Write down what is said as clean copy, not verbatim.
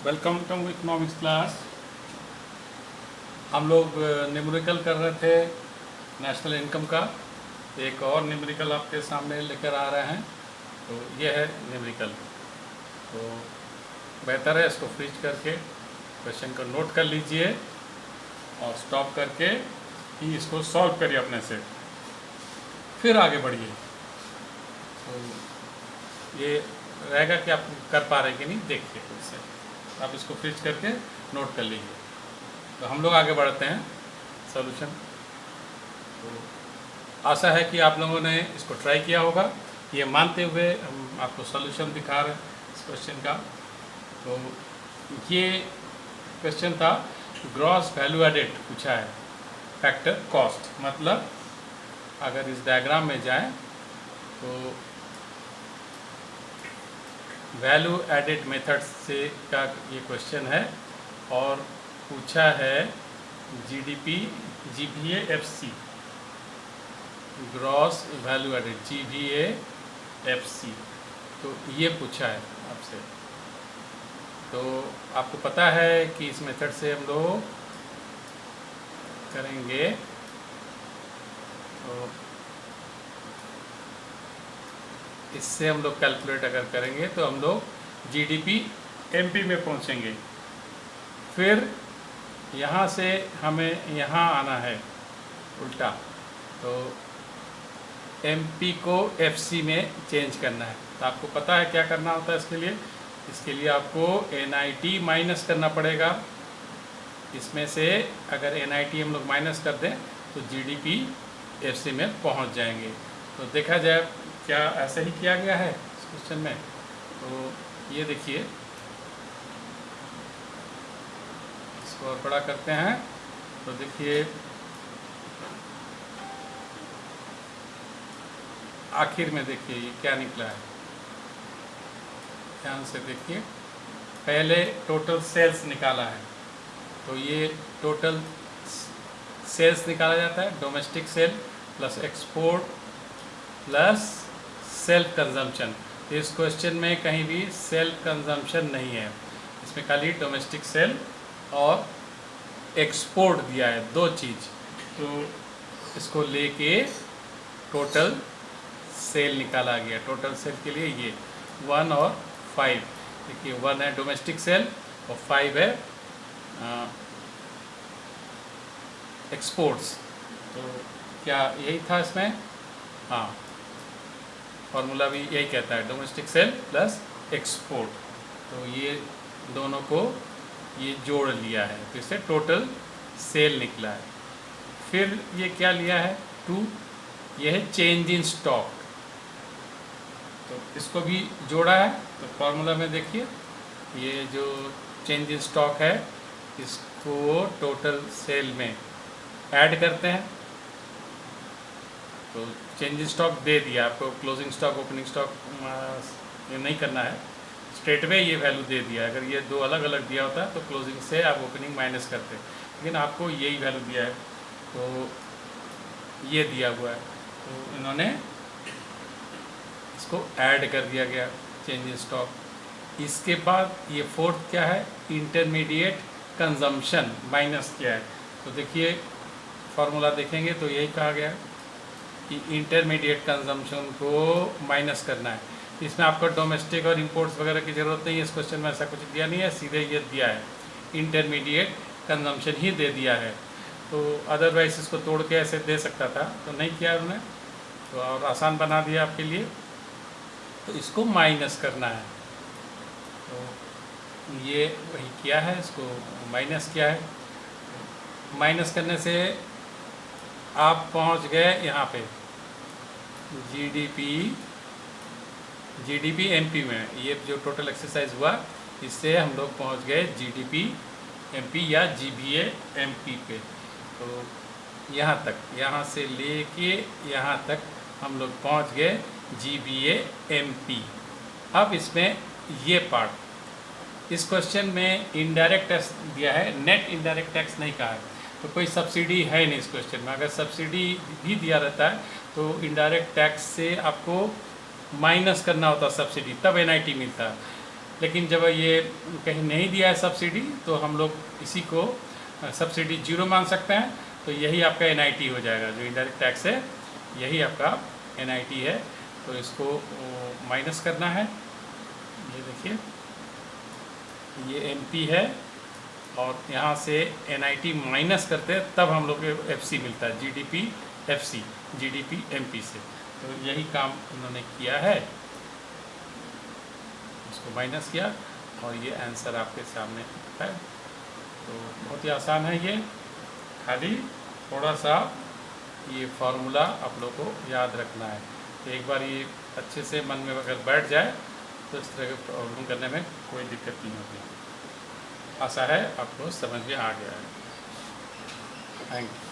Welcome to economics class. हम लोग numerical कर रहे थे नेशनल इनकम का। एक और न्यूमेरिकल आपके सामने लेकर आ रहे हैं। तो ये है न्यूमेरिकल। तो बेहतर है इसको फ्रीज करके क्वेश्चन को नोट कर लीजिए और स्टॉप करके ही इसको सॉल्व करिए अपने से, फिर आगे बढ़िए। तो ये रहेगा कि आप कर पा रहे हैं कि नहीं, देखिए खुद से। आप इसको फ्रीज करके नोट कर लीजिए। तो हम लोग आगे बढ़ते हैं सॉल्यूशन। तो आशा है कि आप लोगों ने इसको ट्राई किया होगा। ये मानते हुए हम आपको सॉल्यूशन दिखा रहे हैं इस क्वेश्चन का। तो ये क्वेश्चन था ग्रॉस वैल्यू एडेड पूछा है, फैक्टर कॉस्ट। मतलब अगर इस डायग्राम में जाएं तो वैल्यू एडेड मेथड से का ये क्वेश्चन है और पूछा है GDP GBA FC, gross value added GBA FC. तो ये पूछा है आपसे। तो आपको पता है कि इस मेथड से हम लोग करेंगे तो इससे हम लोग कैलकुलेट अगर करेंगे तो हम लोग जीडीपी एमपी में पहुंचेंगे। फिर यहाँ से हमें यहाँ आना है उल्टा, तो एमपी को एफसी में चेंज करना है। तो आपको पता है क्या करना होता है इसके लिए आपको एनआईटी माइनस करना पड़ेगा। इसमें से अगर एनआईटी हम लोग माइनस कर दें तो जीडीपी एफसी में पहुंच जाएंगे। तो देखा जाए क्या ऐसे ही किया गया है इस क्वेश्चन में। तो ये देखिए, इसको और बड़ा करते हैं तो देखिए आखिर में देखिए ये क्या निकला है। ध्यान से देखिए, पहले टोटल सेल्स निकाला है। तो ये टोटल सेल्स निकाला जाता है, domestic sale plus export plus self consumption. इस क्वेश्चन में कहीं भी सेल्फ कंजम्पशन नहीं है, इसमें खाली डोमेस्टिक सेल और एक्सपोर्ट दिया है, दो चीज़। तो इसको लेके टोटल सेल निकाला गया। टोटल सेल के लिए ये 1 और 5, देखिए 1 है डोमेस्टिक सेल और 5 है एक्सपोर्ट्स। तो क्या यही था इसमें? हाँ, फार्मूला भी यही कहता है, डोमेस्टिक सेल प्लस एक्सपोर्ट। तो ये दोनों को ये जोड़ लिया है, तो इससे टोटल सेल निकला है। फिर ये क्या लिया है 2, ये है चेंज इन स्टॉक। तो इसको भी जोड़ा है। तो फार्मूला में देखिए, ये जो चेंज इन स्टॉक है इसको टोटल सेल में ऐड करते हैं। तो चेंज इन स्टॉक दे दिया आपको, क्लोजिंग स्टॉक ओपनिंग स्टॉक ये नहीं करना है, स्ट्रेट वे ये वैल्यू दे दिया। अगर ये दो अलग अलग दिया होता तो क्लोजिंग से आप ओपनिंग माइनस करते, लेकिन आपको यही वैल्यू दिया है तो ये दिया हुआ है। तो इन्होंने इसको ऐड कर दिया गया चेंज इन स्टॉक। इसके बाद ये फोर्थ क्या है, इंटरमीडिएट कंजम्पशन माइनस किया है। तो देखिए फार्मूला देखेंगे तो यही कहा गया कि इंटरमीडिएट कंजम्पशन को माइनस करना है। इसमें आपको डोमेस्टिक और इंपोर्ट्स वगैरह की ज़रूरत नहीं है, इस क्वेश्चन में ऐसा कुछ दिया नहीं है, सीधे ये दिया है इंटरमीडिएट कंजम्पशन ही दे दिया है। तो अदरवाइज इसको तोड़ के ऐसे दे सकता था, तो नहीं किया उन्होंने, तो और आसान बना दिया आपके लिए। तो इसको माइनस करना है, तो ये वही किया है, इसको माइनस किया है। माइनस करने से आप पहुंच गए यहाँ पे जीडीपी एमपी में। ये जो टोटल एक्सरसाइज हुआ इससे हम लोग पहुंच गए जीडीपी एमपी या जीबीए एमपी पे। तो यहाँ तक, यहाँ से लेके यहाँ तक हम लोग पहुंच गए जीबीए एमपी। अब इसमें ये पार्ट, इस क्वेश्चन में इनडायरेक्ट टैक्स दिया है, नेट इनडायरेक्ट टैक्स नहीं कहा है। तो कोई सब्सिडी है नहीं इस क्वेश्चन में। अगर सब्सिडी भी दिया रहता है तो इनडायरेक्ट टैक्स से आपको माइनस करना होता सब्सिडी, तब एनआईटी मिलता है। लेकिन जब ये कहीं नहीं दिया है सब्सिडी तो हम लोग इसी को सब्सिडी 0 मान सकते हैं। तो यही आपका NIT हो जाएगा, जो इनडायरेक्ट टैक्स है यही आपका NIT है। तो इसको माइनस करना है। ये देखिए ये MP है और यहाँ से NIT माइनस करते हैं तब हम लोग को FC मिलता है, GDP FC, GDP MP से। तो यही काम उन्होंने किया है, इसको माइनस किया और ये आंसर आपके सामने है। तो बहुत ही आसान है ये, खाली थोड़ा सा ये फार्मूला आप लोग को याद रखना है। तो एक बार ये अच्छे से मन में अगर बैठ जाए तो इस तरह के प्रॉब्लम करने में कोई दिक्कत नहीं होगी। आशा है आपको समझ में आ गया है। Thank you.